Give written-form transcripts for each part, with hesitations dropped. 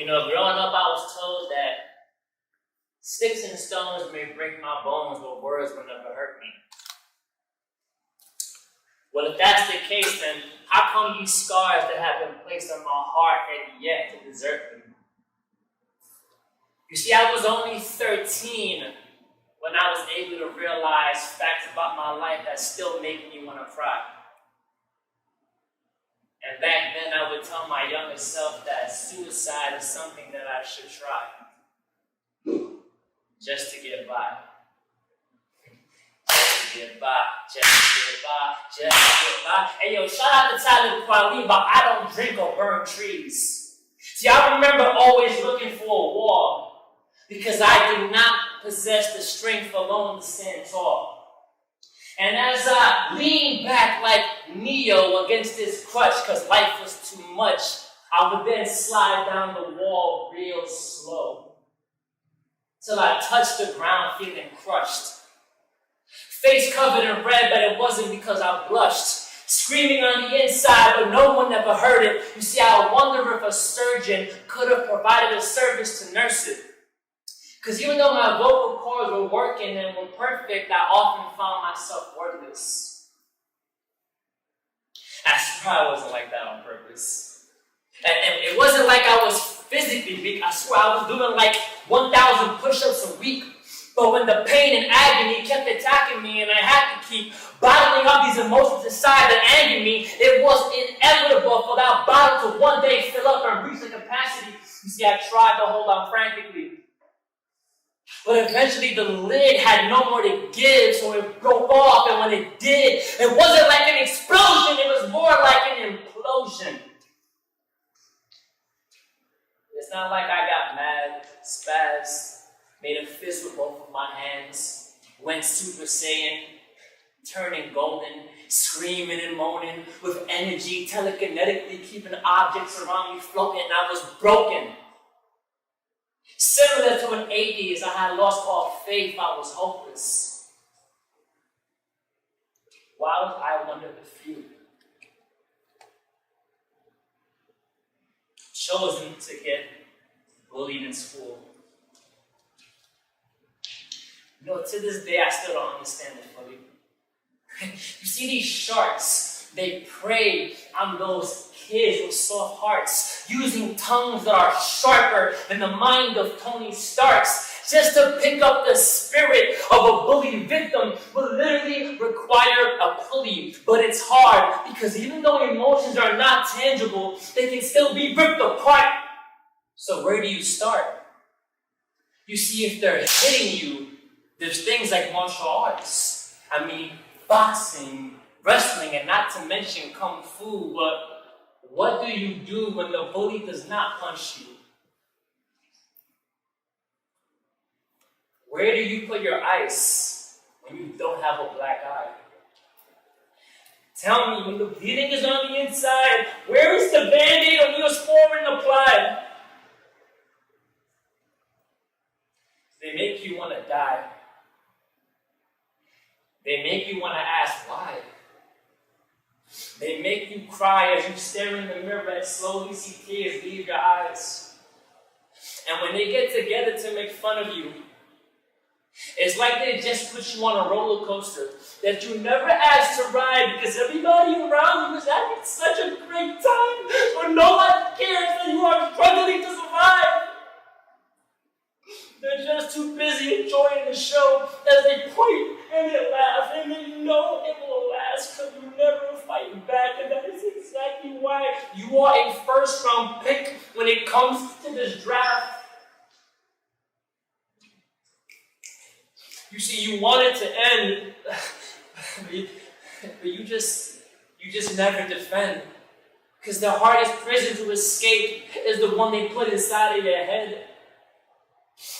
Growing up, I was told that sticks and stones may break my bones, but words will never hurt me. Well, if that's the case, then how come these scars that have been placed on my heart had yet to desert me? You see, I was only 13 when I was able to realize facts about my life that still make me want to cry. And back then, I would tell my younger self that suicide is something that I should try. Just to get by. Just to get by. Just to get by. Just to get by. Hey, yo, shout out to Tyler Kweli about I don't drink or burn trees. See, I remember always looking for a wall because I did not possess the strength alone to stand tall. And as I leaned back like Neo against this crutch because life was too much, I would then slide down the wall real slow till I touched the ground feeling crushed. Face covered in red, but it wasn't because I blushed. Screaming on the inside, but no one ever heard it. You see, I wonder if a surgeon could have provided a service to nurse it. Because even though my vocal cords were working and were perfect, I often found myself wordless. I swear I wasn't like that on purpose. And it wasn't like I was physically weak. I swear I was doing like 1,000 push-ups a week. But when the pain and agony kept attacking me and I had to keep bottling up these emotions inside that angered me, it was inevitable for that bottle to one day fill up and reach the capacity. You see, I tried to hold on frantically. But eventually the lid had no more to give, so it broke off, and when it did, it wasn't like an explosion, it was more like an implosion. It's not like I got mad, spazzed, made a fist with both of my hands, went Super Saiyan, turning golden, screaming and moaning with energy, telekinetically keeping objects around me floating, and I was broken. Similar to an atheist, I had lost all faith, I was hopeless. Why was I one of the few chosen to get bullied in school? To this day, I still don't understand it fully. You see, these sharks, they prey on those kids with soft hearts, using tongues that are sharper than the mind of Tony Stark's. Just to pick up the spirit of a bullied victim will literally require a pulley. But it's hard because even though emotions are not tangible, they can still be ripped apart. So where do you start? You see, if they're hitting you, there's things like martial arts. Boxing, wrestling, and not to mention kung fu, but what do you do when the bully does not punch you? Where do you put your ice when you don't have a black eye? Tell me, when the bleeding is on the inside, where is the Band-Aid or Neosporin applied? They make you want to die. They make you want to ask why. They make you cry as you stare in the mirror and slowly see tears leave your eyes. And when they get together to make fun of you, it's like they just put you on a roller coaster that you never asked to ride because everybody around you is having such a great time, but no one cares that you are struggling to survive. They're just too busy enjoying the show as they point and they laugh, and they know it will last because you never fight back, and that is exactly why you are a first-round pick when it comes to this draft. You see, you want it to end, but you just never defend. Because the hardest prison to escape is the one they put inside of your head.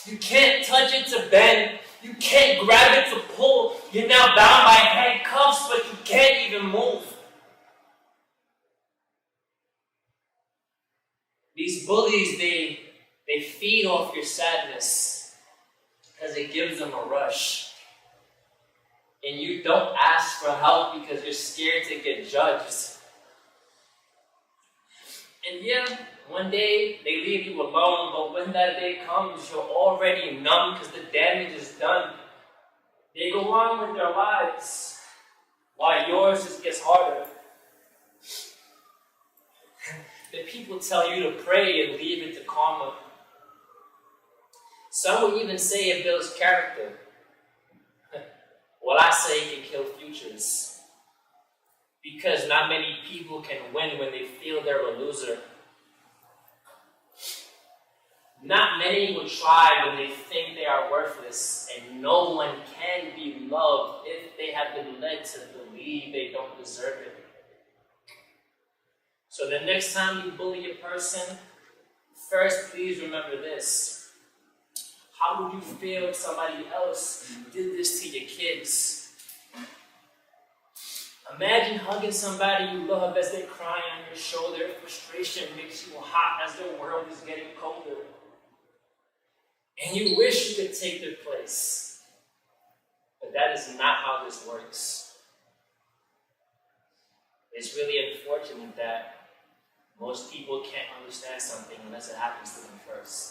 You can't touch it to bend. You can't grab it to pull. You're now bound by handcuffs, but you can't even move. These bullies, they feed off your sadness because it gives them a rush. And you don't ask for help because you're scared to get judged. And yeah, one day they leave you alone, but when that day comes, you're already numb because the damage is done. They go on with their lives, while yours just gets harder. The people tell you to pray and leave it to karma. Some will even say it builds character. Well, I say it can kill futures. Because not many people can win when they feel they're a loser. Not many will try when they think they are worthless, and no one can be loved if they have been led to believe they don't deserve it. So the next time you bully a person, first please remember this. How would you feel if somebody else did this to your kids? Imagine hugging somebody you love as they cry on your shoulder. Frustration makes you hot as the world is getting colder. And you wish you could take their place. But that is not how this works. It's really unfortunate that most people can't understand something unless it happens to them first.